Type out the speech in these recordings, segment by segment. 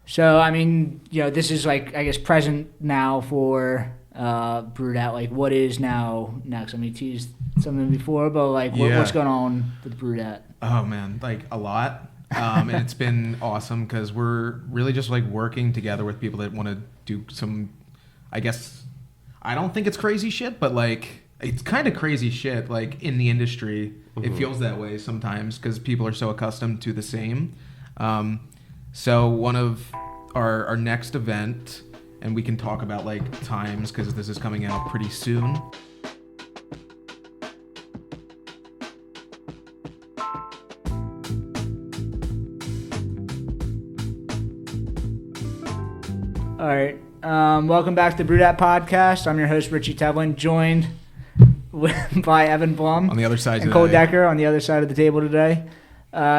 So, I mean, this is like, I guess, present now for BrewedAt. Like, what is now next? I mean, you teased something before, but like, what's going on with BrewedAt? Oh man, like a lot. And it's been awesome because we're really just like working together with people that want to do some, I guess, I don't think it's crazy shit, but like it's kind of crazy shit. Like in the industry, it feels that way sometimes because people are so accustomed to the same. So one of our next event, and we can talk about like times because this is coming out pretty soon. All right. Welcome back to the BrewedAt podcast. I'm your host, Richie Tevlin, joined by Evan Blum On the other side and Cole Decker on the other side of the table today.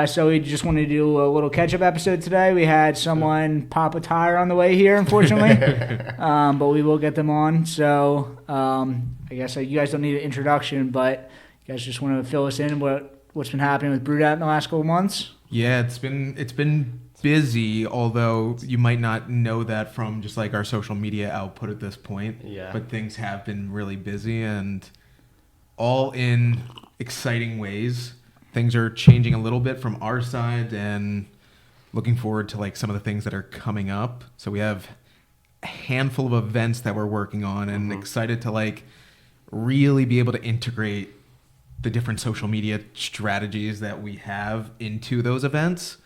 So we just wanted to do a little catch-up episode today. We had someone pop a tire on the way here, unfortunately, but we will get them on. So I guess you guys don't need an introduction, but you guys just want to fill us in what's been happening with BrewedAt in the last couple of months. Yeah, it's been busy, although you might not know that from just like our social media output at this point. Yeah. But things have been really busy and all in exciting ways. Things are changing a little bit from our side and looking forward to like some of the things that are coming up. So we have a handful of events that we're working on and excited to like really be able to integrate the different social media strategies that we have into those events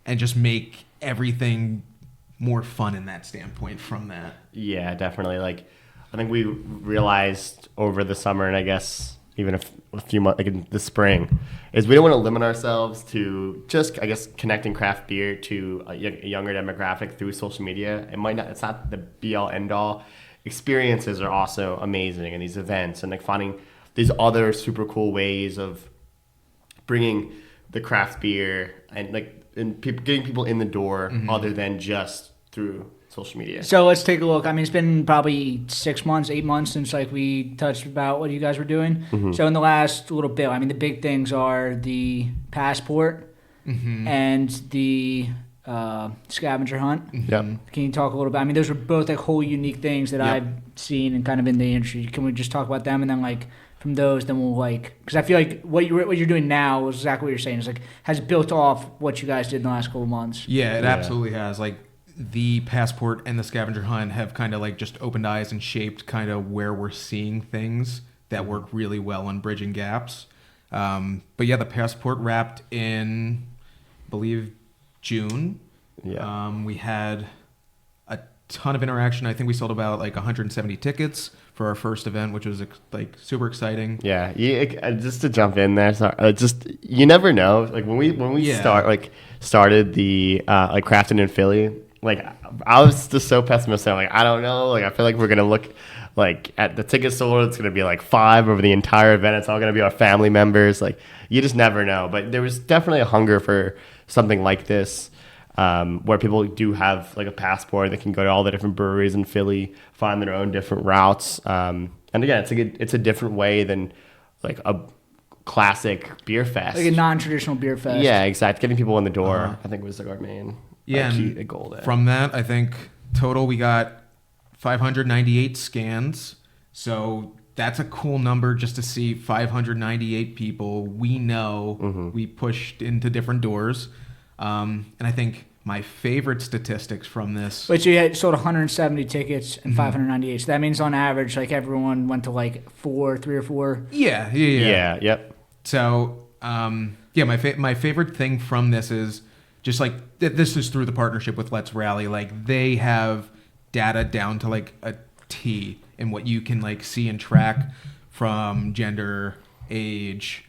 and just make everything more fun in that standpoint from that. Yeah, definitely. Like, I think we realized over the summer, and I guess even a few months, like in the spring, is we don't want to limit ourselves to just, I guess, connecting craft beer to a younger demographic through social media. It's not the be-all, end-all. Experiences are also amazing in these events, and like finding these other super cool ways of bringing the craft beer and like getting people in the door other than just through social media. So let's take a look. I mean, it's been probably 6 months, 8 months since like we touched about what you guys were doing. So in the last little bit, I mean, the big things are the passport and the scavenger hunt. Yep. Can you talk a little bit? I mean, those are both like whole unique things that I've seen and kind of in the industry. Can we just talk about them and then like from those, then we'll like, because I feel like what you're doing now is exactly what you're saying. Is like has built off what you guys did in the last couple of months. Yeah, it absolutely has. Like the passport and the scavenger hunt have kind of like just opened eyes and shaped kind of where we're seeing things that work really well on bridging gaps. But yeah, the passport wrapped in, I believe, June. Yeah. We had a ton of interaction. I think we sold about like 170 tickets for our first event, which was like super exciting. Yeah, just to jump in there, just you never know. Like when we started the like crafting in Philly, like I was just so pessimistic. I'm like, I don't know. Like I feel like we're gonna look like at the ticket sold, it's gonna be like 5 over the entire event. It's all gonna be our family members. Like you just never know. But there was definitely a hunger for something like this. Where people do have like a passport, they can go to all the different breweries in Philly, find their own different routes. And again, it's a different way than like a classic beer fest, like a non-traditional beer fest. Yeah, exactly. Getting people in the door, I think was like our main key goal there. From that, I think total we got 598 scans. So that's a cool number just to see 598 people we know we pushed into different doors. And I think my favorite statistics from this... But you had sold 170 tickets and 598. So that means on average, like everyone went to like 3 or 4. Yeah. Yep. So, my favorite thing from this is just like, this is through the partnership with Let's Rally. Like they have data down to like a T in what you can like see and track from gender, age,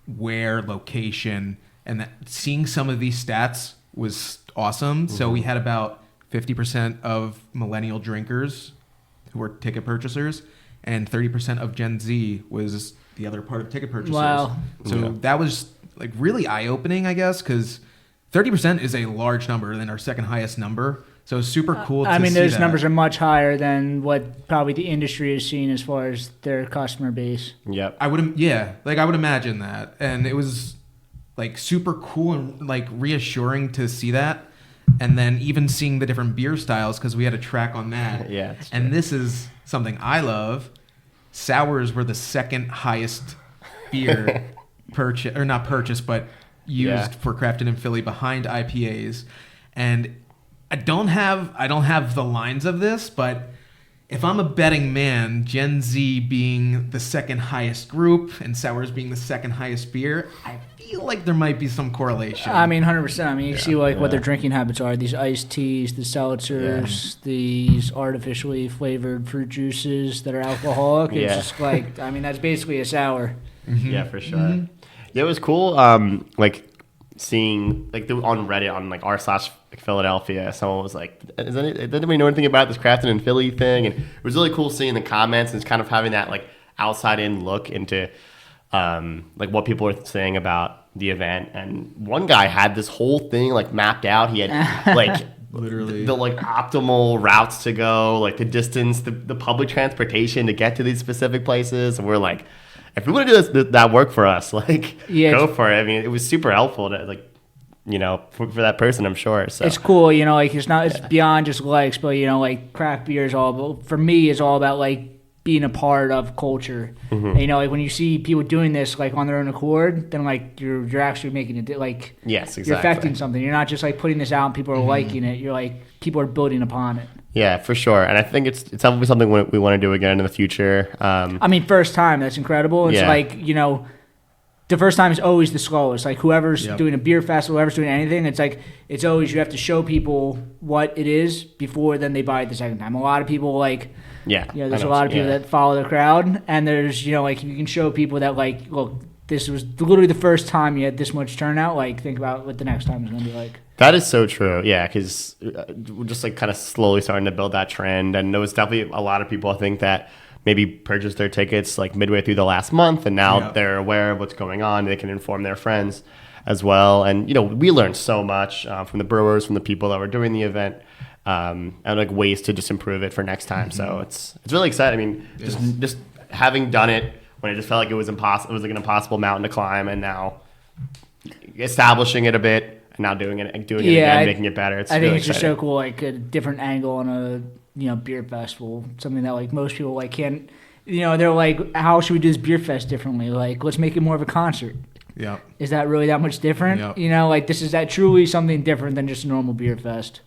where, location... And that seeing some of these stats was awesome. So we had about 50% of millennial drinkers who were ticket purchasers, and 30% of Gen Z was the other part of ticket purchasers. Wow. So that was like really eye-opening, I guess, because 30% is a large number than our second highest number. So it's super cool to see. I mean, those that. numbers are much higher than what probably the industry has seen as far as their customer base. Yep. I would imagine that. And it was like super cool and like reassuring to see that. and then even seeing the different beer styles because we had a track on that. Yeah, it's and true. this is something I love. Sours were the second highest beer not purchased, but used for crafted in Philly behind IPAs. And I don't have the lines of this, but if I'm a betting man, Gen Z being the second highest group and sours being the second highest beer, I feel like there might be some correlation. I mean, 100%. I mean, you see what their drinking habits are. These iced teas, the seltzers, these artificially flavored fruit juices that are alcoholic. It's just like, I mean, that's basically a sour. Mm-hmm. Yeah, for sure. Yeah, it was cool. Like seeing like on Reddit on like r/Philadelphia, someone was like, "Does anybody know anything about this crafted in Philly thing?" And it was really cool seeing the comments and kind of having that like outside in look into like what people are saying about the event. And one guy had this whole thing like mapped out. He had like literally the like optimal routes to go, like the distance, the public transportation to get to these specific places. And we're like, if we want to do that work for us, like go for it. I mean, it was super helpful to like, you know, for that person, I'm sure. So it's cool, you know, like it's beyond just likes, but you know, like craft beer is all about, for me, is all about like being a part of culture. And, you know, like when you see people doing this like on their own accord, then like you're actually making it like yes, exactly. You're affecting something. You're not just like putting this out and people are liking it. You're like people are building upon it. Yeah, for sure. And I think it's probably something we want to do again in the future. I mean, first time, that's incredible. It's like, you know, the first time is always the slowest. Like whoever's doing a beer festival, whoever's doing anything, it's like it's always you have to show people what it is before then they buy it the second time. A lot of people like, you know, there's a lot of people that follow the crowd, and there's, you know, like you can show people that like, look, this was literally the first time you had this much turnout. Like think about what the next time is going to be like. That is so true. Yeah, because we're just like kind of slowly starting to build that trend, and there was definitely a lot of people I think that maybe purchased their tickets like midway through the last month, and now they're aware of what's going on. They can inform their friends as well. And, you know, we learned so much from the brewers, from the people that were doing the event, and like ways to just improve it for next time. So it's really exciting. I mean, just having done it when it just felt like it was impossible, it was like an impossible mountain to climb, and now establishing it a bit and now doing it again, making it better. I think it's just so cool, like a different angle on a, you know, beer festival, something that like most people like can't, you know, they're like, how should we do this beer fest differently? Like, let's make it more of a concert. Yeah. Is that really that much different? Yep. You know, like is that truly something different than just a normal beer fest?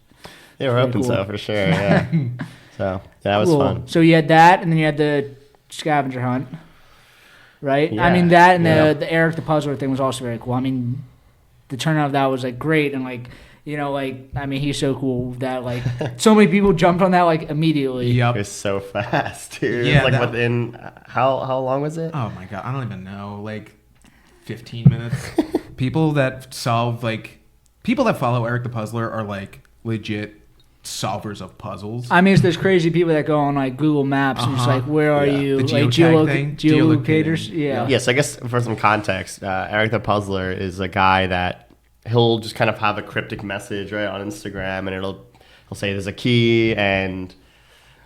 Yeah, we're hoping so for sure. Yeah. So that was fun. So you had that, and then you had the scavenger hunt, right? Yeah. I mean that, and the Eric the Puzzler thing was also very cool. I mean, the turnout of that was like great, and like, you know, like, I mean, he's so cool that like so many people jumped on that like immediately. Yep. It was so fast, dude. Yeah, like within how long was it? Oh my god, I don't even know. Like 15 minutes. People that follow Eric the Puzzler are like legit solvers of puzzles. I mean, there's crazy people that go on like Google Maps and just like, where are you? The like geolocators. Yeah. Yes, I guess for some context, Eric the Puzzler is a guy that he'll just kind of have a cryptic message right on Instagram, and he'll say there's a key, and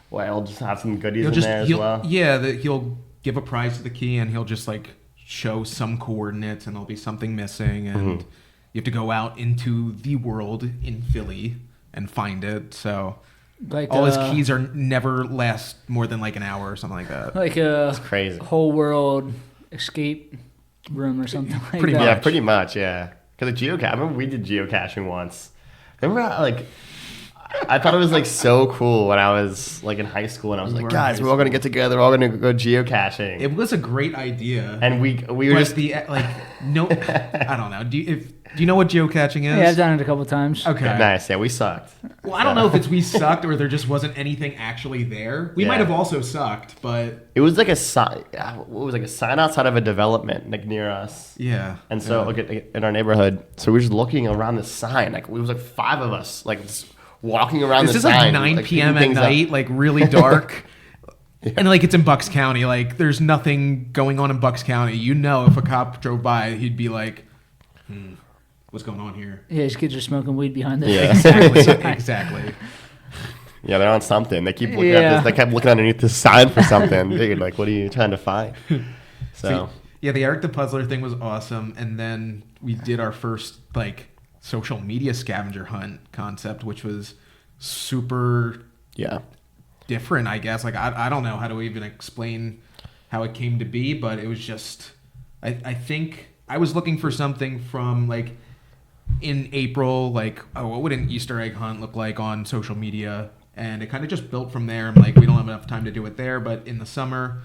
he'll just have some goodies in there as well. Yeah, he'll give a prize to the key, and he'll just like show some coordinates, and there'll be something missing, and you have to go out into the world in Philly and find it. So like all his keys are never last more than like an hour or something like that. Like it's crazy. Whole world escape room or something like pretty that. Much. Yeah, pretty much. Yeah, because I remember we did geocaching once. Remember like I thought it was like so cool when I was like in high school, and I was like, guys, we're all gonna get together, we're all gonna go geocaching. It was a great idea, and we were just no, I don't know. Do you know what geocaching is? Yeah, I've done it a couple of times. Okay, nice. Yeah, we sucked. Well, I don't know if it's we sucked or there just wasn't anything actually there. We might have also sucked, but it was like a sign. What was like a sign outside of a development like near us. Yeah, and so in our neighborhood, so we were just looking around the sign. Like it was like 5 of us, like just walking around the sign. This is like 9 p.m. at night, like really dark. Yeah. And like it's in Bucks County. Like there's nothing going on in Bucks County. You know, if a cop drove by, he'd be like, what's going on here? Yeah, his kids are smoking weed behind the Exactly. Yeah, they're on something. They keep looking at this. They kept looking underneath the sign for something. They're like, what are you trying to find? So yeah, the Eric the Puzzler thing was awesome. And then we did our first like social media scavenger hunt concept, which was super different, I guess. Like, I don't know how to even explain how it came to be, but it was just, I think I was looking for something from, like, in April, like, oh, what would an Easter egg hunt look like on social media? And it kind of just built from there. I'm like, we don't have enough time to do it there, but in the summer,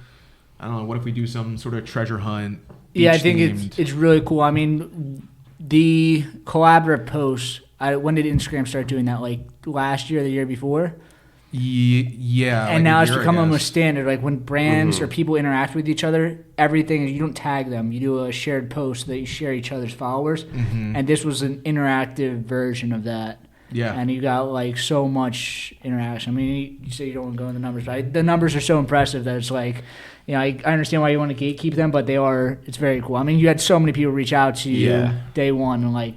I don't know, what if we do some sort of treasure hunt? Yeah, I think it's really cool. I mean, the collaborative posts, when did Instagram start doing that? Like last year or the year before? Yeah. And now it's become almost standard. Like when brands or people interact with each other, everything, you don't tag them. You do a shared post so that you share each other's followers. And this was an interactive version of that. Yeah. And you got like so much interaction. I mean, you say you don't want to go into the numbers, but the numbers are so impressive that it's like, you know, I understand why you want to gatekeep them, but it's very cool. I mean, you had so many people reach out to you day one, and like,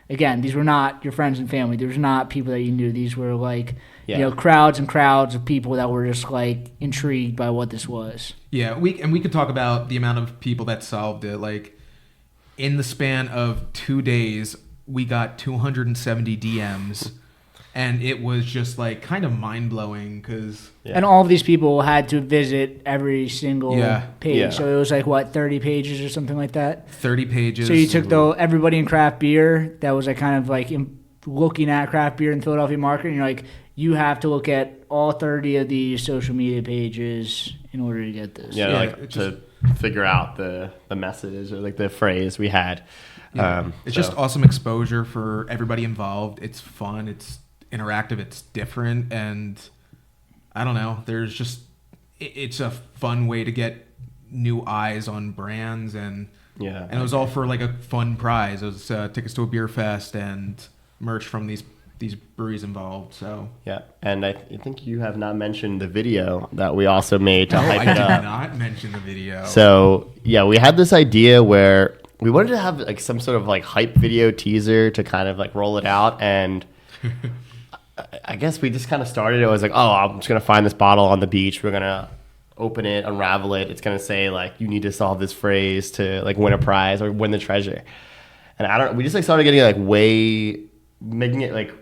again, these were not your friends and family. These were not people that you knew. These were like, you know, crowds and crowds of people that were just like intrigued by what this was. Yeah, we could talk about the amount of people that solved it. Like, in the span of 2 days, we got 270 DMs, and it was just like kind of mind blowing because. Yeah. And all of these people had to visit every single page. Yeah. So it was like, what, 30 pages or something like that? 30 pages. So you took everybody in craft beer that was like kind of like looking at craft beer in the Philadelphia market, and you're like, you have to look at all 30 of these social media pages in order to get this. Yeah, like to figure out the message or like the phrase we had. Yeah. It's just awesome exposure for everybody involved. It's fun. It's interactive. It's different. And I don't know. There's just, it's a fun way to get new eyes on brands. And it was all for like a fun prize. It was tickets to a beer fest and merch from these breweries involved. So yeah, and I think you have not mentioned the video that we also made to hype it up. I did not mention the video. So yeah, we had this idea where we wanted to have like some sort of like hype video teaser to kind of like roll it out, and I guess we just kind of started. It was like, oh, I'm just gonna find this bottle on the beach. We're gonna open it, unravel it. It's gonna say like, you need to solve this phrase to like win a prize or win the treasure. And we just like started getting like making it like,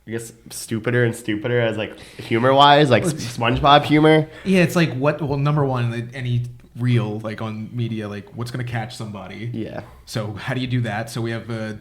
I guess, stupider and stupider as like humor wise, like SpongeBob humor. Yeah, it's like number one, any reel like on media, like what's gonna catch somebody. Yeah. So how do you do that? So we have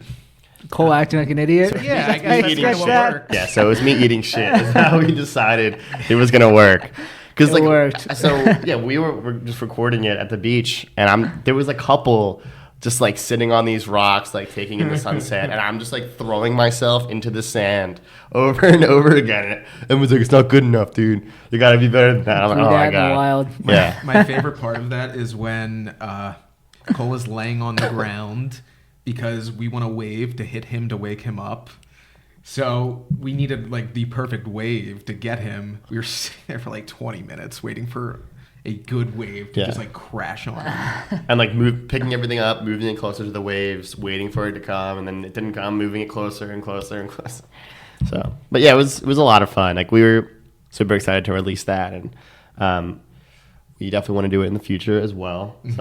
Cole acting like an idiot. Yeah, I guess that's kind of what worked. Yeah, so it was me eating shit. That's how we decided it was gonna work. Because like, worked. So yeah, we're just recording it at the beach, and there was a couple just like sitting on these rocks, like taking in the sunset, and I'm just like throwing myself into the sand over and over again. And was like, it's not good enough, dude. You gotta be better than that. I'm like, oh my god. Wild. Yeah. My favorite part of that is when Cole is laying on the ground because we want a wave to hit him to wake him up. So we needed like the perfect wave to get him. We were sitting there for like 20 minutes waiting for a good wave to just like crash on him. And like picking everything up, moving it closer to the waves, waiting for it to come, and then it didn't come, moving it closer and closer and closer. So, but yeah, it was a lot of fun. Like, we were super excited to release that, and we definitely want to do it in the future as well. Mm-hmm.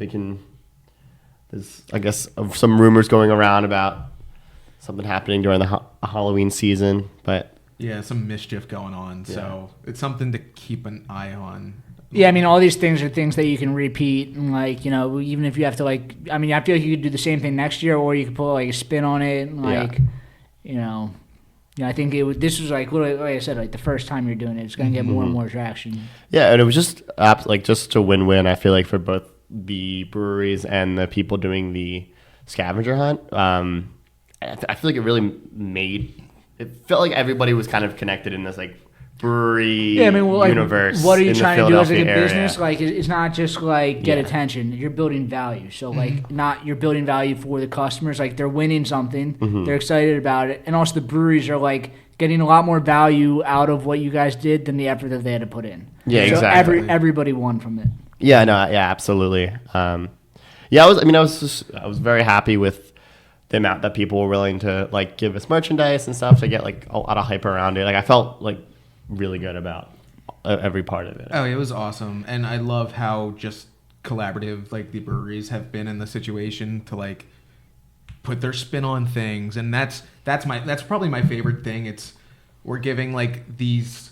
So there's, I guess, some rumors going around about something happening during the Halloween season, but yeah, some mischief going on. Yeah. So it's something to keep an eye on. Yeah, I mean, all these things are things that you can repeat, and like, you know, even if you have to like, I mean, I feel like you could do the same thing next year, or you could put like a spin on it, and like, you know, I think this was like, literally, like I said, like the first time you're doing it, it's gonna get more and more traction. Yeah, and it was just just a win-win. I feel like for both the breweries and the people doing the scavenger hunt. I feel like it really it felt like everybody was kind of connected in this like brewery universe. What are you trying to do as like a area. business? Like, it's not just like get attention. You're building value. So like, you're building value for the customers. Like, they're winning something. They're excited about it, and also the breweries are like getting a lot more value out of what you guys did than the effort that they had to put in. Yeah, so exactly. Everybody won from it. Yeah, no, yeah, absolutely. I was very happy with the amount that people were willing to like give us merchandise and stuff to get like a lot of hype around it. Like, I felt like really good about every part of it. Oh, it was awesome. And I love how just collaborative like the breweries have been in the situation to like put their spin on things, and that's probably my favorite thing. We're giving like these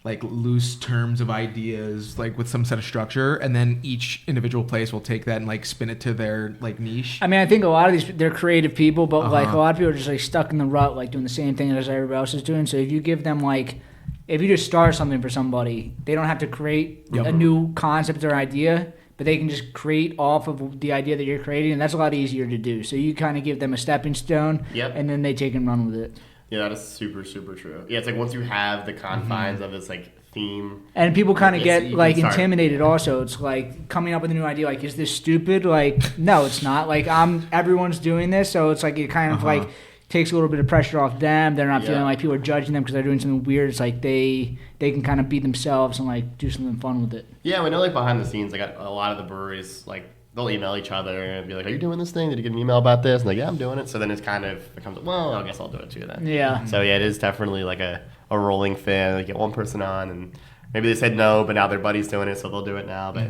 like loose terms of ideas, like with some set of structure, and then each individual place will take that and like spin it to their like niche. I mean, I think a lot of these, they're creative people, but like a lot of people are just like stuck in the rut, like doing the same thing as everybody else is doing. So if you give them like, if you just start something for somebody, they don't have to create a new concept or idea, but they can just create off of the idea that you're creating, and that's a lot easier to do. So you kind of give them a stepping stone, and then they take and run with it. Yeah, that is super, super true. Yeah, it's like once you have the confines of this like theme, and people kind of get like intimidated. Also, it's like coming up with a new idea. Like, is this stupid? Like, no, it's not. Like, everyone's doing this, so it's like it kind of like takes a little bit of pressure off them. They're not feeling like people are judging them because they're doing something weird. It's like they can kind of be themselves and like do something fun with it. Yeah, we know like behind the scenes, like a lot of the breweries like, they'll email each other and be like, "Are you doing this thing? Did you get an email about this?" And like, "Yeah, I'm doing it." So then it's kind of becomes, well, I guess I'll do it too then. Yeah. So yeah, it is definitely like a rolling thing. Like, get one person on, and maybe they said no, but now their buddy's doing it, so they'll do it now. But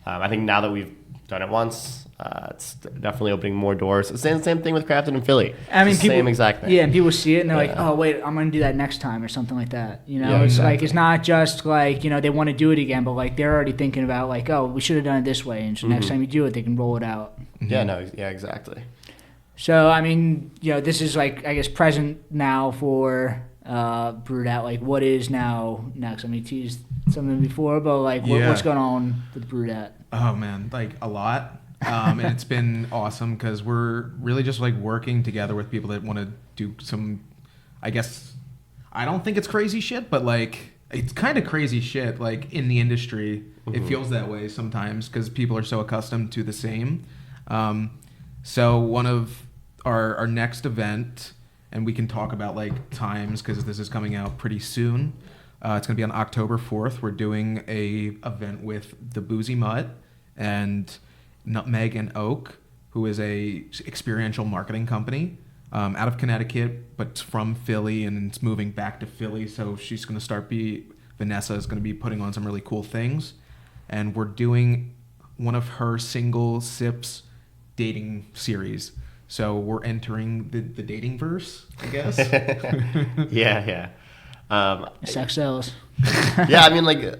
I think now that we've done it once, it's definitely opening more doors. Same thing with Crafted in Philly. I mean, people, same exact thing. Yeah, and people see it and they're like, "Oh, wait, I'm going to do that next time," or something like that. You know, it's like, it's not just like, you know, they want to do it again, but like they're already thinking about like, "Oh, we should have done it this way," and so next time you do it, they can roll it out. Yeah, exactly. So I mean, you know, this is like, I guess, present now for BrewedAt. Like, what is now next? I mean, you teased something before, but like, what's going on with BrewedAt? Oh man, like a lot. And it's been awesome because we're really just like working together with people that want to do some, I guess, I don't think it's crazy shit, but like it's kind of crazy shit like in the industry. It feels that way sometimes because people are so accustomed to the same. So one of our next event, and we can talk about like times because this is coming out pretty soon. It's going to be on October 4th. We're doing a event with the Boozy Mutt and Nutmeg and Oak, who is a experiential marketing company out of Connecticut, but from Philly, and it's moving back to Philly. So she's going to Vanessa is going to be putting on some really cool things. And we're doing one of her single sips dating series. So we're entering the dating verse, I guess. Yeah. Sex sells. Yeah, I mean, like,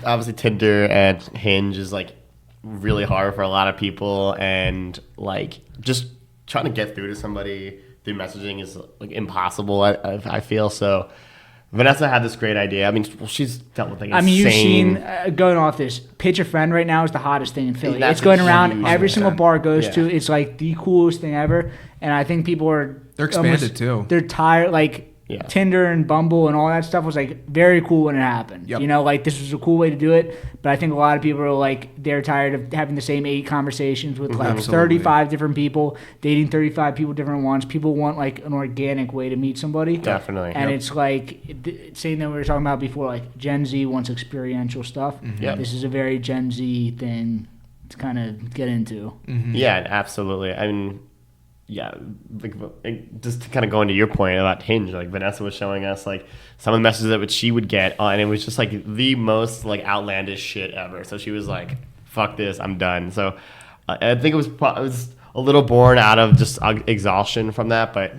obviously Tinder and Hinge is like really hard for a lot of people, and like just trying to get through to somebody through messaging is like impossible. I feel so. Vanessa had this great idea. I mean, she's dealt with like insane. I mean, you've seen going off this. Pitch a Friend right now is the hottest thing in Philly. It's going around every single bar goes to. It's like the coolest thing ever, and I think people they're expanded too. They're tired, like. Yeah. Tinder and Bumble and all that stuff was like very cool when it happened. Yep. You know, like this was a cool way to do it. But I think a lot of people are like, they're tired of having the same 8 conversations with like 35 different people, dating 35 people different ones. People want like an organic way to meet somebody. Definitely. And it's like, same thing we were talking about before, like Gen Z wants experiential stuff. Yep. This is a very Gen Z thing to kind of get into. Yeah, absolutely. I mean, yeah, like just to kind of go into your point about Hinge, like Vanessa was showing us like some of the messages that she would get, and it was just like the most like outlandish shit ever. So she was like, "Fuck this, I'm done." So I think it was a little born out of just exhaustion from that, but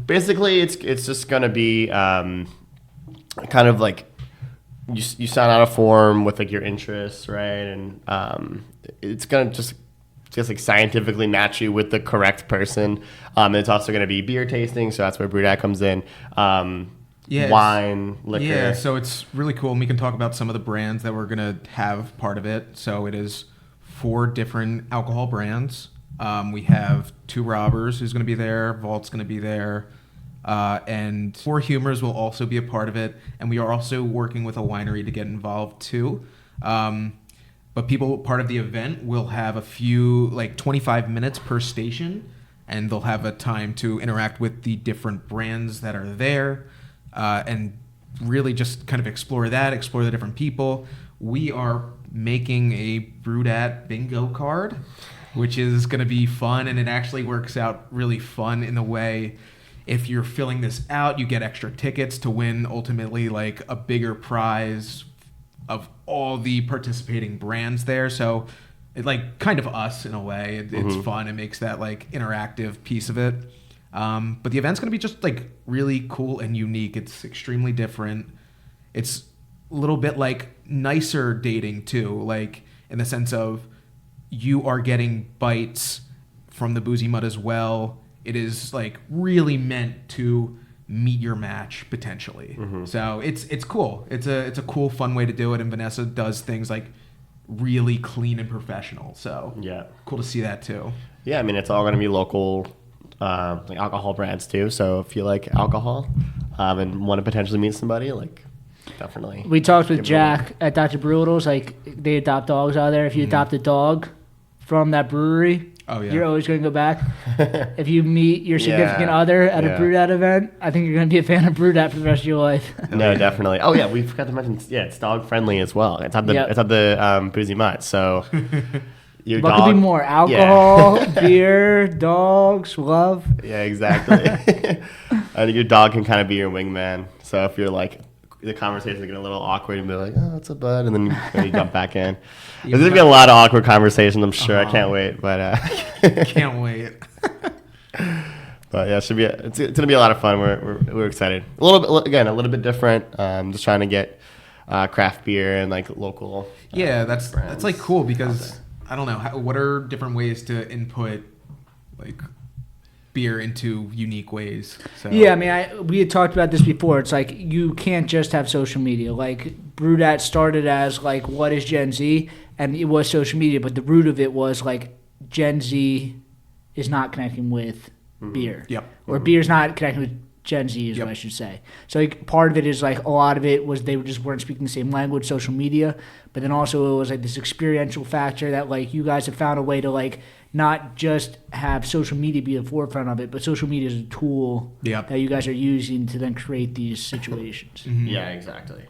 basically it's just gonna be kind of like you sign out a form with like your interests, right, and it's gonna just like scientifically match you with the correct person. And it's also going to be beer tasting, so that's where BrewedAt comes in. Wine, liquor. Yeah, so it's really cool. And we can talk about some of the brands that we're going to have part of it. So it is 4 different alcohol brands. We have 2 Robbers who's going to be there. Vault's going to be there. And 4 Humors will also be a part of it. And we are also working with a winery to get involved too. But people, part of the event, will have a few, like 25 minutes per station, and they'll have a time to interact with the different brands that are there, and really just kind of explore the different people. We are making a BrewedAt bingo card, which is going to be fun, and it actually works out really fun in the way, if you're filling this out, you get extra tickets to win ultimately like a bigger prize of all the participating brands there. So it like kind of us in a way. It's fun. It makes that like interactive piece of it. But the event's going to be just like really cool and unique. It's extremely different. It's a little bit like nicer dating too, like in the sense of you are getting bites from the Boozy Mud as well. It is like really meant to meet your match potentially. So it's cool. It's a cool, fun way to do it. And Vanessa does things like really clean and professional. So Yeah. cool to see that too. Yeah, I mean, it's all going to be local like alcohol brands too. So if you like alcohol and want to potentially meet somebody, like definitely. We talked with Jack at Dr.Brewlittle's. Like they adopt dogs out there. If you adopt a dog from that brewery, you're always going to go back. If you meet your significant other at a BrewedAt event, I think you're going to be a fan of BrewedAt for the rest of your life. No, definitely. Oh yeah, we forgot to mention. Yeah, it's dog friendly as well. It's at the Boozy Mutt. So your what dog could be more? Alcohol, beer, dogs, love. Yeah, exactly. And your dog can kind of be your wingman. So if you're like, the conversations get a little awkward and be like, oh, what's up, bud? And then you jump back in. There's going to be a lot of awkward conversations, I'm sure. I can't wait. But can't wait. But yeah, it's going to be a lot of fun. We're excited. A little bit different. Just trying to get craft beer and like local. Yeah, that's like cool because I don't know what are different ways to input like beer into unique ways. So. Yeah, I mean, we had talked about this before. It's like you can't just have social media. Like BrewedAt started as like what is Gen Z, and it was social media, but the root of it was like Gen Z is not connecting with beer. Yep. Or beer's not connecting with Gen Z is what I should say. So like, part of it is like a lot of it was they just weren't speaking the same language, social media, but then also it was like this experiential factor that like you guys have found a way to like not just have social media be the forefront of it, but social media is a tool that you guys are using to then create these situations. Yeah, exactly.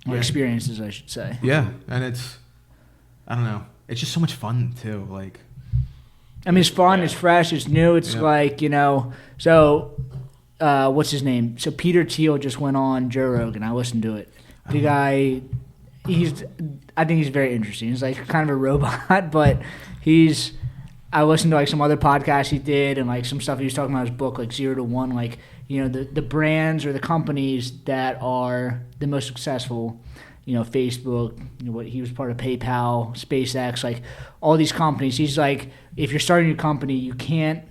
Or experiences, I should say. Yeah, and it's, I don't know, it's just so much fun too. Like, I mean, it's fun, it's fresh, it's new. It's like, you know, so what's his name? So Peter Thiel just went on Joe Rogan. I listened to it. The guy, I think he's very interesting. He's like kind of a robot, but I listened to like some other podcasts he did and like some stuff he was talking about in his book, like 0 to 1, like, you know, the brands or the companies that are the most successful, you know, Facebook, you know, what he was part of PayPal, SpaceX, like all these companies. He's like, if you're starting a company, you can't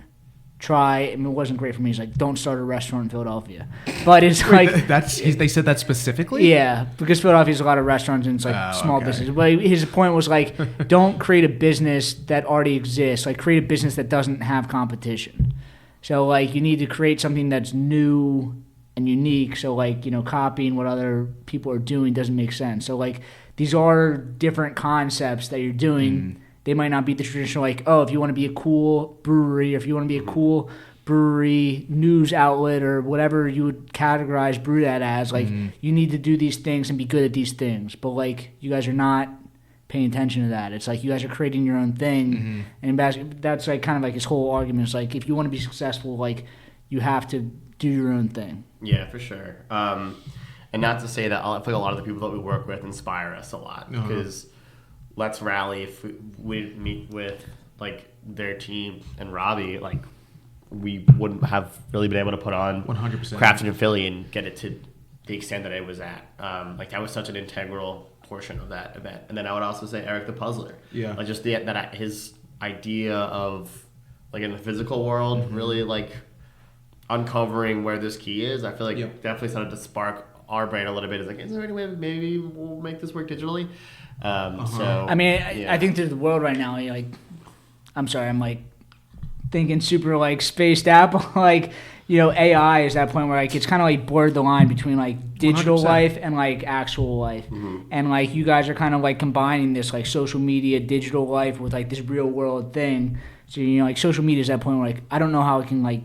try. I mean, it wasn't great for me. He's like, don't start a restaurant in Philadelphia. But it's like they said that specifically. Yeah, because Philadelphia's a lot of restaurants and it's like small business. But his point was like, don't create a business that already exists. Like, create a business that doesn't have competition. So like, you need to create something that's new and unique. So like, you know, copying what other people are doing doesn't make sense. So like, these are different concepts that you're doing. They might not be the traditional, like, oh, if you want to be a cool brewery, or if you want to be a cool brewery news outlet, or whatever you would categorize BrewedAt as, like, you need to do these things and be good at these things. But, like, you guys are not paying attention to that. It's like you guys are creating your own thing. And that's, like, kind of like his whole argument. It's like, if you want to be successful, like, you have to do your own thing. Yeah, for sure. And not to say that I feel like a lot of the people that we work with inspire us a lot, because Let's Rally, if we meet with like their team and Robbie, like we wouldn't have really been able to put on 100% Crafted in Philly and get it to the extent that it was at. Like that was such an integral portion of that event. And then I would also say Eric the Puzzler. Yeah. Like just his idea of like in the physical world, really like uncovering where this key is. I feel like definitely started to spark our brain a little bit. It's like, is there any way maybe we'll make this work digitally? So I mean, I think there's the world right now. Like, I'm sorry, I'm like thinking super like spaced out, but like, you know, AI is that point where like it's kind of like blurred the line between like digital 100%. Life and like actual life, and like you guys are kind of like combining this like social media, digital life with like this real world thing. So you know, like social media is that point where like I don't know how it can like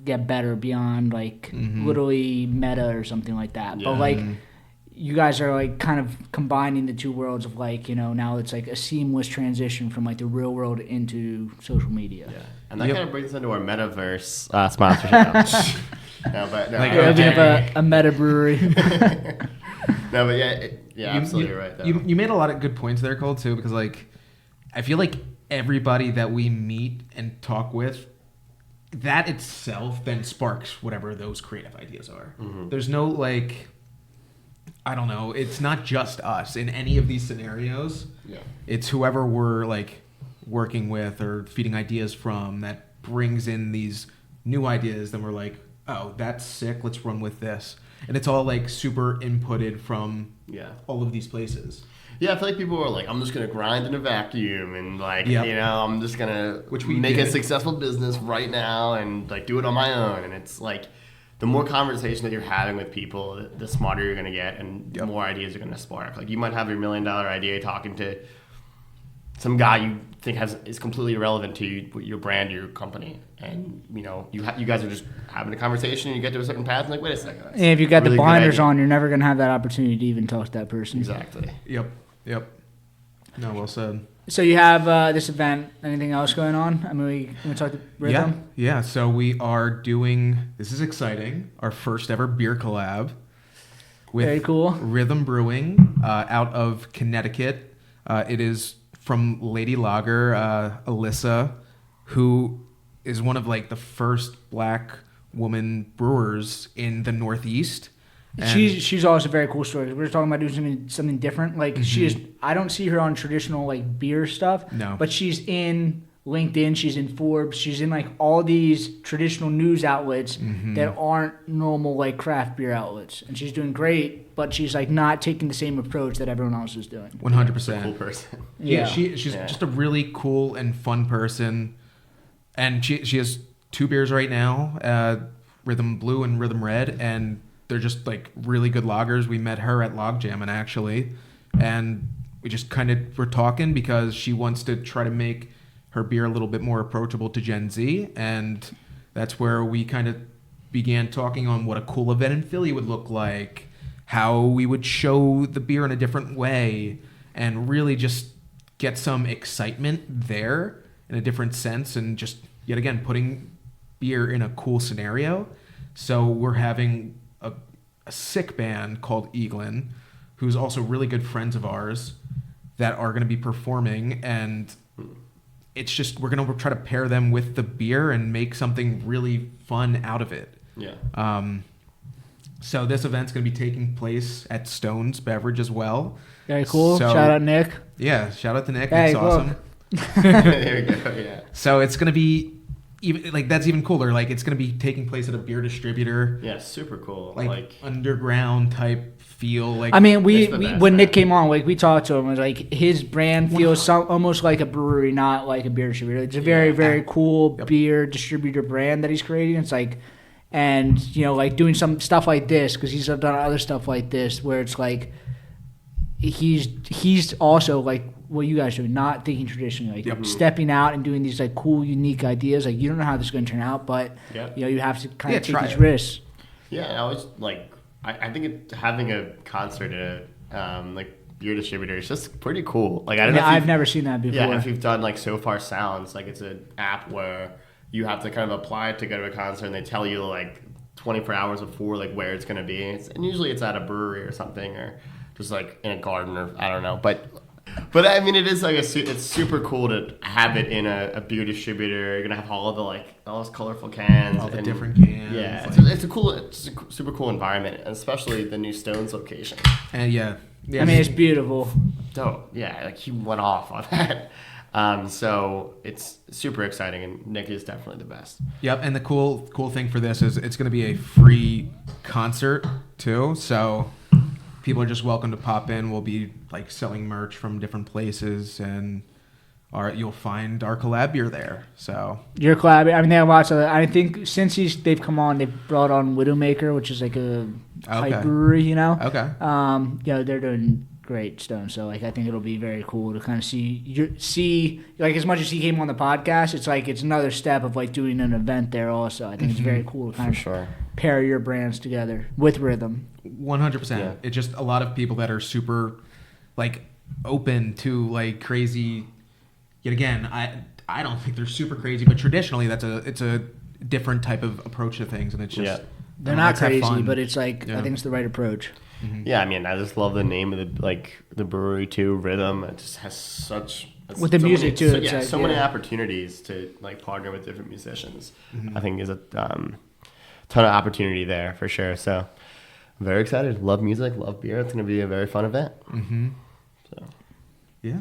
get better beyond like literally Meta or something like that, but like. You guys are like kind of combining the two worlds of like, you know, now it's like a seamless transition from like the real world into social media. Yeah. And that kind of brings us into our metaverse sponsorship. We have a meta brewery. No, but absolutely right. Though. You made a lot of good points there, Cole, too, because like I feel like everybody that we meet and talk with, that itself then sparks whatever those creative ideas are. There's no like, I don't know, it's not just us in any of these scenarios. Yeah. It's whoever we're like working with or feeding ideas from that brings in these new ideas. Then we're like, oh, that's sick. Let's run with this. And it's all like super inputted from all of these places. Yeah, I feel like people are like, I'm just going to grind in a vacuum and like, Yep. you know, I'm just going to Which we make a did. successful business right now and like do it on my own. And it's like the more conversation that you're having with people, the smarter you're going to get and the more ideas are going to spark. Like you might have your $1 million idea talking to some guy you think is completely irrelevant to your brand or your company. And, you know, you guys are just having a conversation and you get to a certain path and like, wait a second. And if you've got really the good blinders idea. on, you're never going to have that opportunity to even talk to that person. Exactly. Yep. No, well said. So you have this event. Anything else going on? I mean, we talk to Rhythm? Yeah. So we are doing, this is exciting, our first ever beer collab with Very cool. Rhythm Brewing out of Connecticut. It is from Lady Lager, Alyssa, who is one of like the first black woman brewers in the Northeast. And She's also a very cool story. We're talking about doing something different. Like she is, I don't see her on traditional like beer stuff. No. But she's in LinkedIn. She's in Forbes. She's in like all these traditional news outlets that aren't normal like craft beer outlets. And she's doing great. But she's like not taking the same approach that everyone else is doing. 100%. Cool person. Yeah, she's just a really cool and fun person. And she has 2 beers right now, Rhythm Blue and Rhythm Red, and they're just like really good lagers. We met her at Log Jammin' actually, and we just kind of were talking because she wants to try to make her beer a little bit more approachable to Gen Z, and that's where we kind of began talking on what a cool event in Philly would look like, how we would show the beer in a different way, and really just get some excitement there in a different sense, and just yet again putting beer in a cool scenario. So we're having a sick band called Eaglin, who's also really good friends of ours, that are going to be performing, and it's just we're going to try to pair them with the beer and make something really fun out of it. Yeah. So this event's going to be taking place at Stone's Beverage as well. Very cool. So- Shout out Nick. Yeah, shout out to Nick. Hey, Nick's awesome. look. There you go. Yeah. So it's going to be even like that's even cooler. Like it's going to be taking place at a beer distributor, Yeah. Super cool. like underground type feel. Like I mean, we It's the best, when man. Nick came on, like we talked to him, it was like his brand feels almost like a brewery, not like a beer distributor. It's a very, very cool beer distributor brand that he's creating. It's like, and you know, like doing some stuff like this because he's done other stuff like this where it's like he's also like what you guys do, not thinking traditionally, like stepping out and doing these like cool, unique ideas. Like you don't know how this is going to turn out, but Yep. you know you have to kind of take try these it. risks. Yeah, and I was like, I think having a concert at a like beer distributor is just pretty cool. Like I don't know. If I've you've- never seen that before. Yeah, if you've done like So Far Sounds, like it's an app where you have to kind of apply to go to a concert, and they tell you like 24 hours before like where it's going to be, and usually it's at a brewery or something, or just like in a garden, or I don't know, But I mean, it is like it's super cool to have it in a beer distributor. You're gonna have all of the all those colorful cans, all the and- different cans. Yeah, like- it's a super cool environment, especially the new Stones location. and yeah. I mean, it's beautiful. Dope. Yeah, like he went off on that. So it's super exciting, and Nick is definitely the best. Yep, and the cool thing for this is it's going to be a free concert too. So people are just welcome to pop in. We'll be like selling merch from different places, and you'll find our collab beer there. So Your collab. I mean, they have lots of. I think since they've come on, they've brought on Widowmaker, which is like a type Okay. brewery. You know. okay, You know, they're doing great Stone. So like, I think it'll be very cool to kind of see like as much as he came on the podcast, it's like it's another step of like doing an event there. Also, I think it's very cool to kind of sure. pair your brands together with Rhythm. 100%. Yeah. It's just a lot of people that are super like open to like crazy. Yet again, I don't think they're super crazy, but traditionally it's a different type of approach to things, and it's just They're not let's have crazy, fun. but it's like Yeah. I think it's the right approach. Yeah, I mean, I just love the name of the brewery too, Rhythm. It just has such With the music too. So, so many opportunities to like partner with different musicians. I think is a ton of opportunity there for sure. So I'm very excited. Love music, love beer. It's going to be a very fun event. So yeah,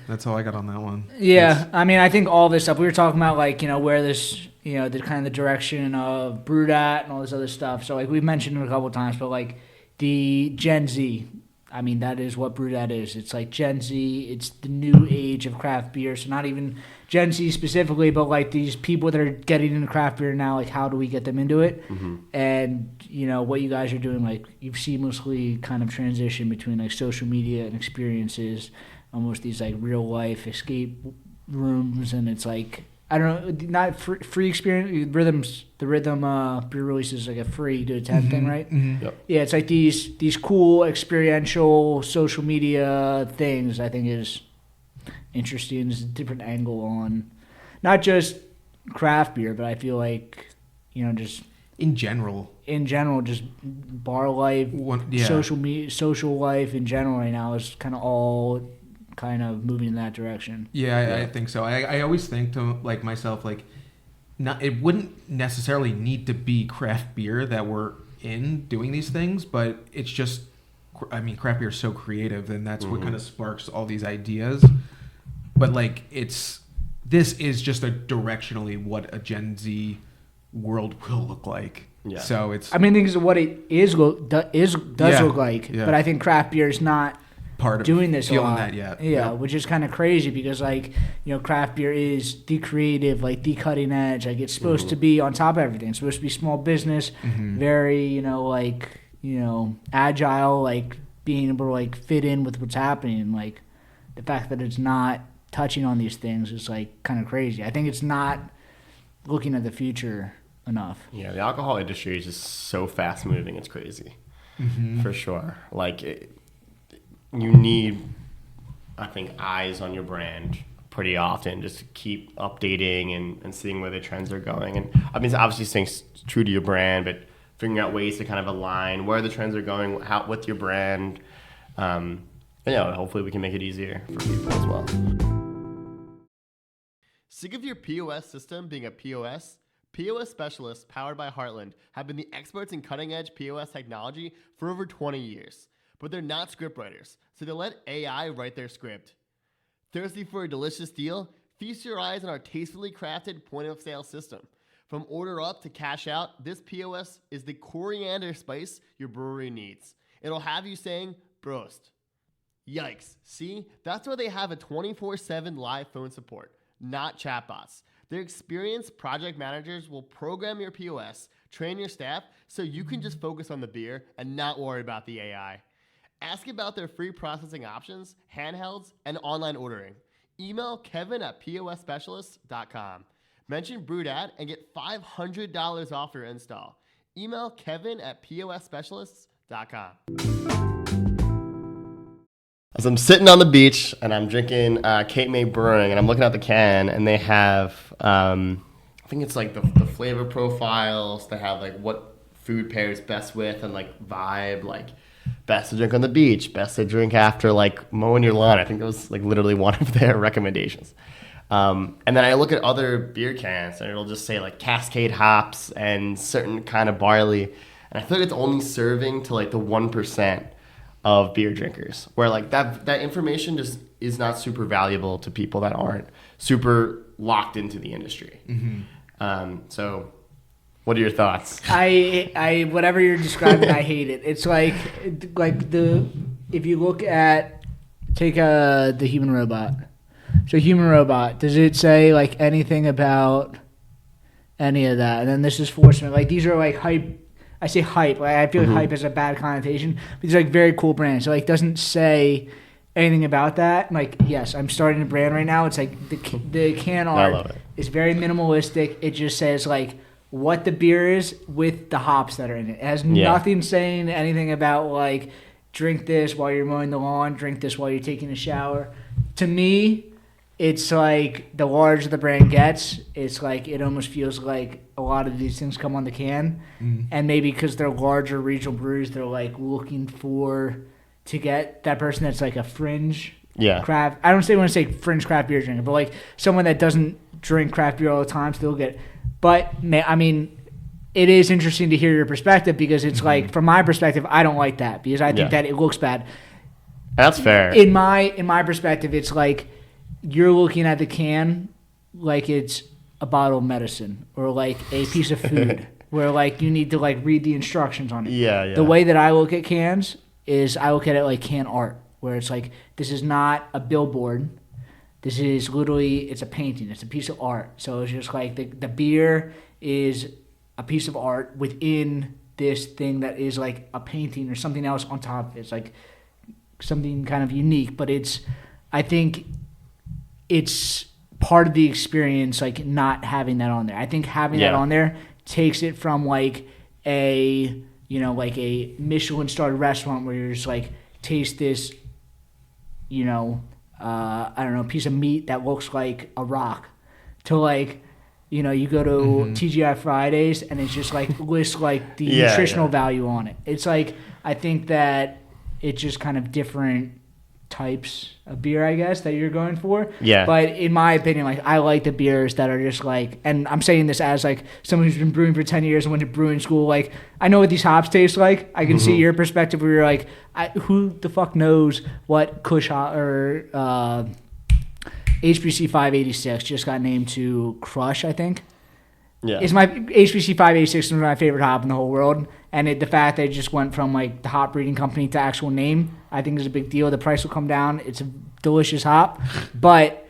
that's all I got on that one. Yeah, I mean, I think all this stuff we were talking about, like, you know, where this, you know, the kind of the direction of BrewedAt and all this other stuff. So like we've mentioned it a couple of times, but like the Gen Z. I mean, that is what BrewedAt is. It's like Gen Z. It's the new age of craft beer. So not even Gen Z specifically, but like these people that are getting into craft beer now, like how do we get them into it? And, you know, what you guys are doing, like you've seamlessly kind of transitioned between like social media and experiences, almost these like real life escape rooms. And it's like, I don't know, not free experience. The Rhythm beer release is like a free to attend thing, right? Yep. Yeah, it's like these cool experiential social media things. I think is interesting. It's a different angle on not just craft beer, but I feel like, you know, just in general, just bar life, social life in general right now is kind of all kind of moving in that direction. Yeah, I think so. I always think to like myself, like, it wouldn't necessarily need to be craft beer that we're in doing these things, but it's just, I mean, craft beer is so creative, and that's what kind of sparks all these ideas. But like, this is just a directionally what a Gen Z world will look like. Yeah. So it's, I mean, I think it's what it does look like, but I think craft beer is not part of doing this feeling a lot. That yet. Yeah, which is kind of crazy because, like, you know, craft beer is the creative, like the cutting edge. Like, it's supposed to be on top of everything. It's supposed to be small business, very, you know, like, you know, agile, like being able to like fit in with what's happening. Like the fact that it's not touching on these things is like kind of crazy. I think it's not looking at the future enough. Yeah, the alcohol industry is just so fast moving. It's crazy, for sure. Like you need, I think, eyes on your brand pretty often just to keep updating and seeing where the trends are going. And I mean, obviously staying true to your brand, but figuring out ways to kind of align where the trends are going with your brand. And, you know, hopefully we can make it easier for people as well. Sick of your POS system being a POS? POS Specialists, powered by Heartland, have been the experts in cutting-edge POS technology for over 20 years. But they're not scriptwriters, so they let AI write their script. Thirsty for a delicious deal? Feast your eyes on our tastefully crafted point-of-sale system. From order up to cash out, this POS is the coriander spice your brewery needs. It'll have you saying, Prost. Yikes. See? That's why they have a 24/7 live phone support, not chatbots. Their experienced project managers will program your POS, train your staff, so you can just focus on the beer and not worry about the AI. Ask about their free processing options, handhelds, and online ordering. Email kevin@posspecialists.com. Mention BrewedAt and get $500 off your install. Email kevin@posspecialists.com. As I'm sitting on the beach and I'm drinking Cape May Brewing and I'm looking at the can and they have, I think it's like the flavor profiles. They have like what food pairs best with and like vibe, like best to drink on the beach, best to drink after like mowing your lawn. I think that was like literally one of their recommendations. And then I look at other beer cans and it'll just say like Cascade hops and certain kind of barley. And I feel like it's only serving to like the 1% of beer drinkers, where like that information just is not super valuable to people that aren't super locked into the industry. So what are your thoughts? I whatever you're describing, I hate it. It's like if you look at the Human Robot. So Human Robot, does it say like anything about any of that? And then this is Forceman. Like these are like hype. I say hype. Like I feel like hype has a bad connotation. But these are like very cool brands. So like doesn't say anything about that. Like yes, I'm starting a brand right now. It's like the can art is very minimalistic. It just says like what the beer is with the hops that are in it. It has nothing saying anything about like drink this while you're mowing the lawn, drink this while you're taking a shower. To me, it's like the larger the brand gets, it's like it almost feels like a lot of these things come on the can. And maybe because they're larger regional breweries, they're like looking to get that person that's like a fringe craft. I don't want to say fringe craft beer drinker, but like someone that doesn't drink craft beer all the time still get. But I mean, it is interesting to hear your perspective because it's like from my perspective, I don't like that because I think that it looks bad. That's fair. In my perspective, it's like you're looking at the can like it's a bottle of medicine or like a piece of food where like you need to like read the instructions on it. Yeah. The way that I look at cans is I look at it like can art, where it's like this is not a billboard. This is literally, it's a painting. It's a piece of art. So it's just like the beer is a piece of art within this thing that is like a painting or something else on top of it. It's like something kind of unique, but I think it's part of the experience, like not having that on there. I think having that on there takes it from like a Michelin starred restaurant where you're just like, taste this, I don't know, piece of meat that looks like a rock to like, you go to TGI Fridays and it's just like lists like the nutritional value on it. It's like, I think that it's just kind of different types of beer, I guess, that you're going for. Yeah. But in my opinion, like I like the beers that are just like, and I'm saying this as like someone who's been brewing for 10 years and went to brewing school. Like I know what these hops taste like. I can see your perspective where you're like, who the fuck knows what Kush or HBC 586 just got named to Crush, I think. Yeah. It's my HBC 586 is my favorite hop in the whole world. And the fact that it just went from like the hop breeding company to actual name, I think is a big deal. The price will come down. It's a delicious hop. But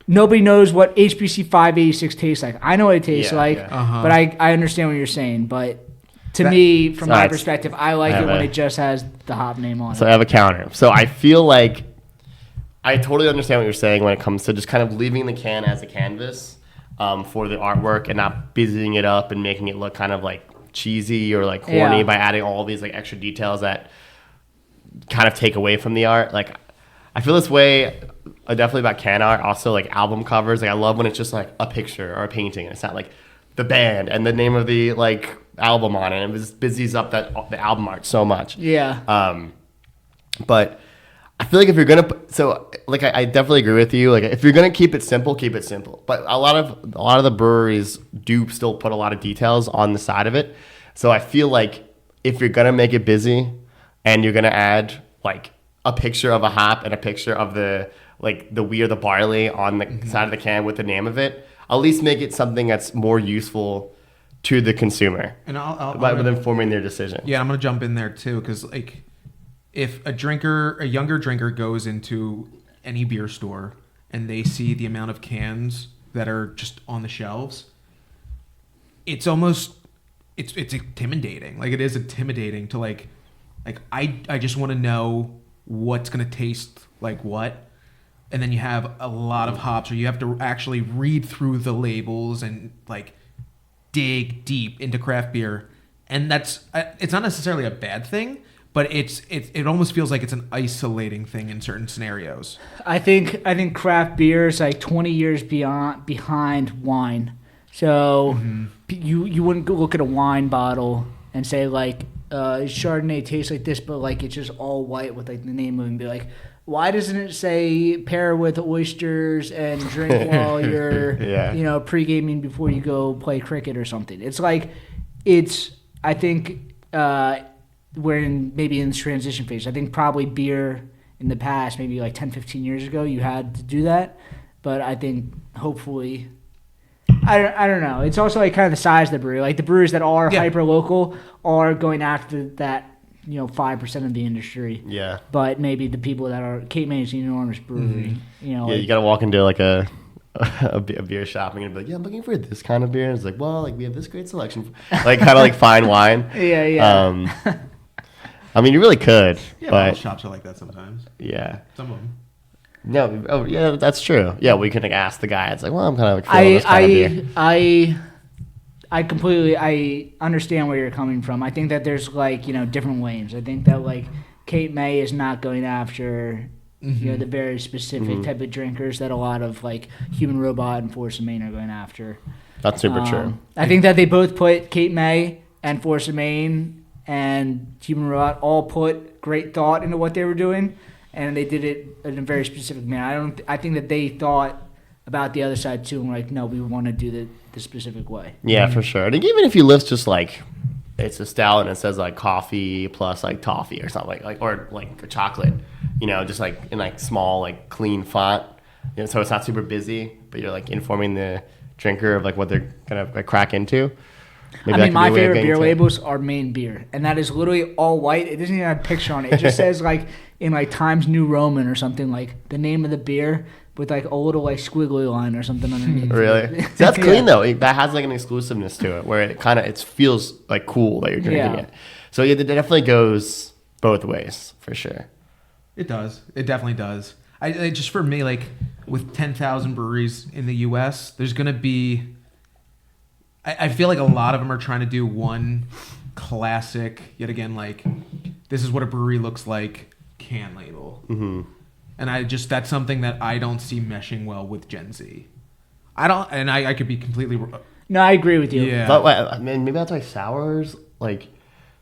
nobody knows what HBC 586 tastes like. I know what it tastes like, but I understand what you're saying. But to me, from my perspective, I like it when it just has the hop name on it. So I have a counter. So I feel like I totally understand what you're saying when it comes to just kind of leaving the can as a canvas for the artwork and not busying it up and making it look kind of like cheesy or like corny by adding all these like extra details that kind of take away from the art. Like I feel this way definitely about can art. Also like album covers. Like I love when it's just like a picture or a painting and it's not like the band and the name of the like album on it. And it just busies up the album art so much. Yeah. But I feel like if you're gonna, I definitely agree with you. Like if you're gonna keep it simple, keep it simple. But a lot of the breweries do still put a lot of details on the side of it. So I feel like if you're gonna make it busy, and you're gonna add like a picture of a hop and a picture of the wheat or the barley on the side of the can with the name of it, at least make it something that's more useful to the consumer, and I'll with informing their decision. Yeah, I'm gonna jump in there too because like. If a younger drinker goes into any beer store and they see the amount of cans that are just on the shelves, it's intimidating. Like it is intimidating to like I just want to know what's going to taste like what. And then you have a lot of hops or you have to actually read through the labels and like dig deep into craft beer. And it's not necessarily a bad thing. But it almost feels like it's an isolating thing in certain scenarios. I think craft beer is like 20 years behind wine. So you wouldn't go look at a wine bottle and say like Chardonnay tastes like this, but like it's just all white with like the name of it and be like, why doesn't it say pair with oysters and drink while you're pre-gaming before you go play cricket or something? It's like I think. We're maybe in this transition phase. I think probably beer in the past, maybe like 10, 15 years ago, you had to do that. But I think hopefully, I don't know. It's also like kind of the size of the brewery. Like the breweries that are hyper local are going after that, 5% of the industry. Yeah. But maybe the people that are Cape May is an enormous brewery. You got to walk into like a beer shop and you're gonna be like, I'm looking for this kind of beer. And it's like, well, like we have this great selection, like kind of like fine wine. Yeah. I mean, you really could. Yeah, but shops are like that sometimes. Yeah. Some of them. No. Oh, yeah, that's true. Yeah, we can like ask the guy. It's like, well, I'm kind of like feeling this kind of beer. I understand where you're coming from. I think that there's like different lanes. I think that like Cape May is not going after the very specific type of drinkers that a lot of like Human Robot and Force of Maine are going after. That's super true. I think that they both put Cape May and Force of Maine and Human Robot all put great thought into what they were doing, and they did it in a very specific manner. I think that they thought about the other side too, and like, no, we want to do the specific way. Yeah, for sure. And even if you list just like it's a stout and it says like coffee plus like toffee or something like or like a chocolate, just like in like small like clean font, so it's not super busy, but you're like informing the drinker of like what they're gonna like crack into. Maybe my favorite beer labels are Maine beer, and that is literally all white. It doesn't even have a picture on it. It just says like in like Times New Roman or something, like the name of the beer with like a little like squiggly line or something underneath. Really? So that's clean though. That has like an exclusiveness to it, where it feels like cool that you're drinking it. So it definitely goes both ways for sure. It does. It definitely does. I just for me, like with 10,000 breweries in the U.S., there's gonna be. I feel like a lot of them are trying to do one classic, yet again, like this is what a brewery looks like can label. Mm-hmm. And that's something that I don't see meshing well with Gen Z. I could be completely wrong. No, I agree with you. Yeah. But maybe that's why sours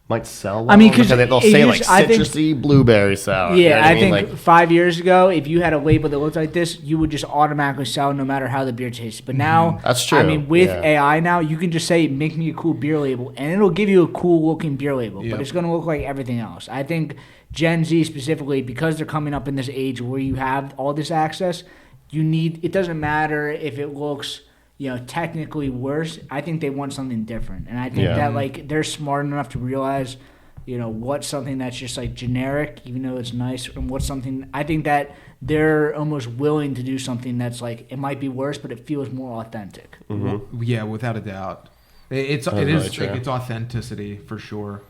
might sell well. I mean, because they'll say like citrusy blueberry sour. Yeah, I think 5 years ago, if you had a label that looked like this, you would just automatically sell no matter how the beer tastes. But now, that's true. I mean, with AI now, you can just say, make me a cool beer label, and it'll give you a cool looking beer label, but it's going to look like everything else. I think Gen Z specifically, because they're coming up in this age where you have all this access, it doesn't matter if it looks technically worse. I think they want something different, and I think that like they're smart enough to realize, what's something that's just like generic, even though it's nice, and what's something. I think that they're almost willing to do something that's like it might be worse, but it feels more authentic. Mm-hmm. Yeah, without a doubt, it's authenticity for sure.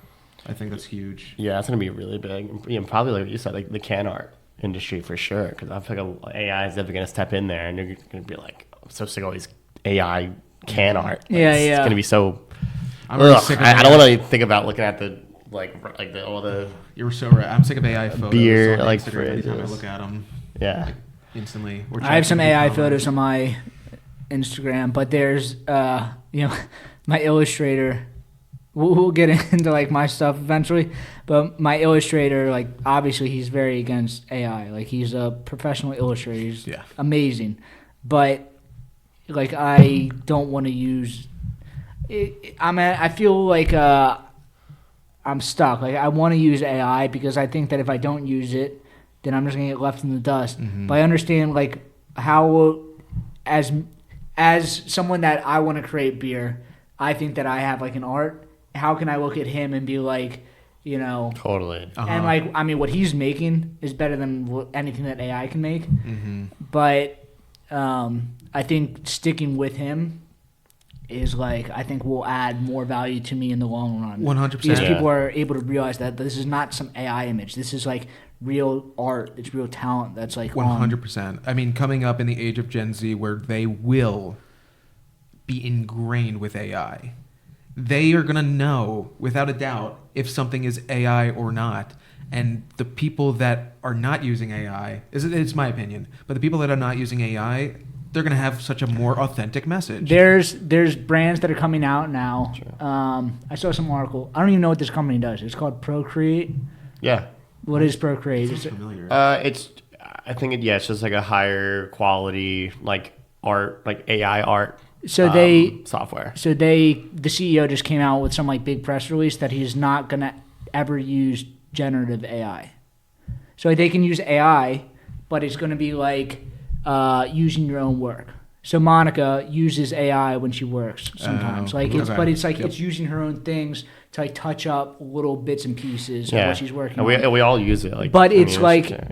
I think that's huge. Yeah, that's gonna be really big. Probably like you said, like the can art industry for sure, because I feel like AI is never gonna step in there, and you're gonna be like, I'm so sick of all these AI can art. It's gonna be so. I'm really sick of I don't want to think about looking at the all the. You were so right. I'm sick of AI photos. Beer on like Instagram. Every time I phrases. look at them. Yeah. Like, instantly. I have some AI photos on my Instagram, but there's my illustrator. We'll get into like my stuff eventually, but my illustrator, like obviously he's very against AI. Like he's a professional illustrator. He's amazing, but like I don't want to use it. I feel like I'm stuck. Like I want to use AI because I think that if I don't use it, then I'm just gonna get left in the dust. Mm-hmm. But I understand like how as someone that I want to create beer, I think that I have like an art. How can I look at him and be like, totally. And like, I mean, what he's making is better than anything that AI can make. Mm-hmm. But I think sticking with him is like, I think will add more value to me in the long run. 100%. Because people are able to realize that this is not some AI image. This is like real art. It's real talent. That's like 100%. I mean, coming up in the age of Gen Z where they will be ingrained with AI. They are going to know, without a doubt, if something is AI or not. And the people that are not using AI, it's my opinion, but the people that are not using AI, they're going to have such a more authentic message. There's brands that are coming out now. I saw some article. I don't even know what this company does. It's called Procreate. Yeah. What is Procreate? Sounds familiar. I think it's just like a higher quality like art, like AI art. So software. So the CEO just came out with some like big press release that he's not gonna ever use generative AI. So they can use AI, but it's gonna be like using your own work. So Monica uses AI when she works sometimes. It's using her own things to like touch up little bits and pieces of what she's working on. We all use it. But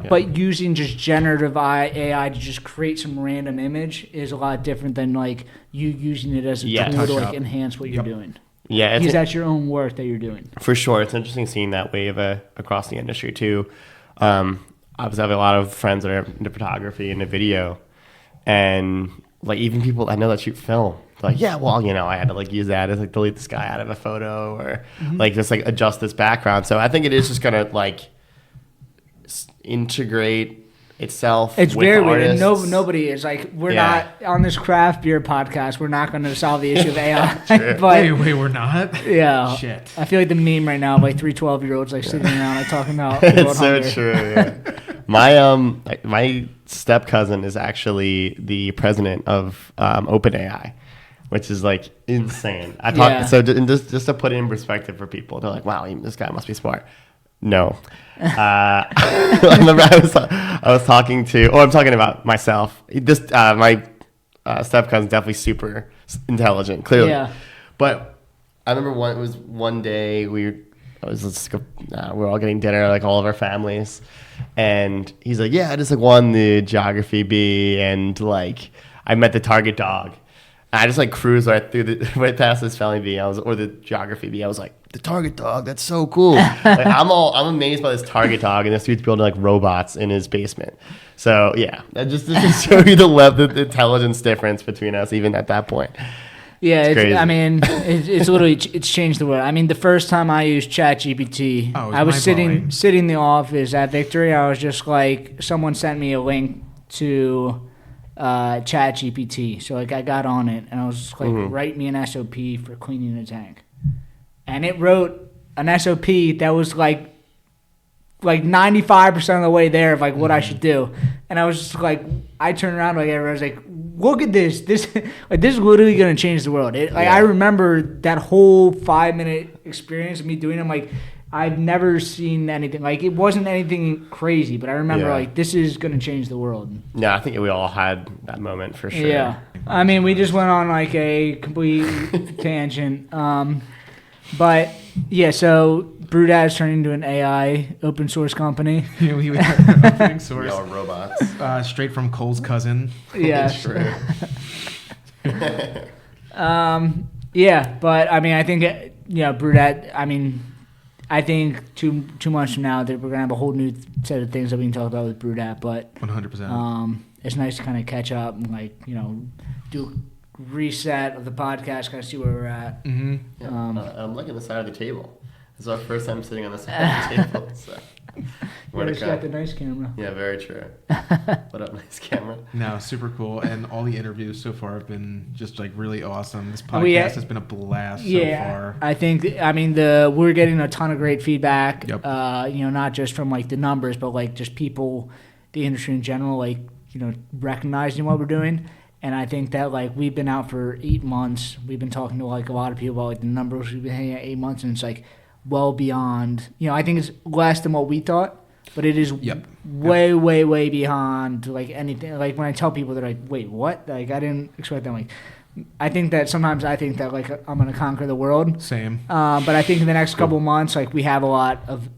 but using just generative AI to just create some random image is a lot different than like you using it as a tool to like enhance what you're doing. Yeah, because that's your own work that you're doing. For sure, it's interesting seeing that wave across the industry too. Obviously, I have a lot of friends that are into photography and video, and like even people I know that shoot film. They're like, I had to like use that as like delete this guy out of a photo or like just like adjust this background. So I think it is just gonna like integrate itself. It's with very artists. weird. Nobody is like we're not on this craft beer podcast. We're not going to solve the issue of AI. But wait, we're not. Yeah. Shit. I feel like the meme right now of like 3 12-year-olds like sitting around like talking about. It's so true. Yeah. My step cousin is actually the president of OpenAI, which is like insane. Just to put it in perspective for people, they're like, "Wow, this guy must be smart." No, I remember I was talking to, I'm talking about myself. My step cousin definitely super intelligent, clearly. Yeah. But I remember one day we were all getting dinner, like all of our families, and he's like, "Yeah, I just like won the geography bee, and like I met the target dog." And I just like cruised right past this spelling bee. Or the geography bee. I was like, "The target dog, that's so cool!" Like, I'm amazed by this target dog, and this dude's building like robots in his basement. So yeah, that just to show you the intelligence difference between us, even at that point. Yeah, it's literally it's changed the world. I mean, the first time I used ChatGPT, I was sitting in the office at Victory. I was just like, someone sent me a link to ChatGPT, so like I got on it and I was just like, write me an SOP for cleaning a tank, and it wrote an SOP that was like 95% of the way there of like what I should do, and I was just like, I turned around like I was like, look at this is literally gonna change the world. I remember that whole 5-minute experience of me doing it. I'm like, I've never seen anything like, it wasn't anything crazy, but I remember like, this is gonna change the world. Yeah, I think we all had that moment for sure. Yeah, I mean, we just went on like a complete tangent, but yeah. So BrewedAt is turning into an AI open source company. Yeah, we are open source. We are robots. Straight from Cole's cousin. Yeah. True. Yeah, but I mean, I think BrewedAt. I mean, I think two months from now that we're gonna have a whole new set of things that we can talk about with BrewedAt. But 100%. It's nice to kind of catch up and like do a reset of the podcast, kind of see where we're at. Mm-hmm. Yeah. I'm liking the side of the table. This is our first time sitting on the side of the table. So. It's got the nice camera. Yeah, very true. What up, nice camera? No, super cool. And all the interviews so far have been just like really awesome. This podcast has been a blast so far. I think, we're getting a ton of great feedback. Yep. Not just from like the numbers, but like just people, the industry in general, like, recognizing what we're doing. And I think that like we've been out for 8 months. We've been talking to like a lot of people about like the numbers we've been hitting at 8 months, and it's like well beyond. I think it's less than what we thought. But it is way, way, way beyond like anything. Like when I tell people, they're like, "Wait, what?" Like I didn't expect that. Like, I think that sometimes like I'm gonna conquer the world. Same. But I think in the next couple months, like we have a lot of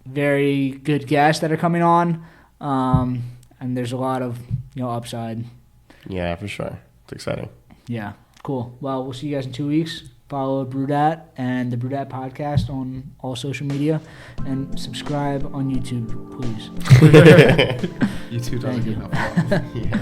very good guests that are coming on, and there's a lot of upside. Yeah, for sure. It's exciting. Yeah, cool. Well, we'll see you guys in 2 weeks. Follow BrewedAt and the BrewedAt podcast on all social media, and subscribe on YouTube, please. YouTube doesn't get enough love. Yeah.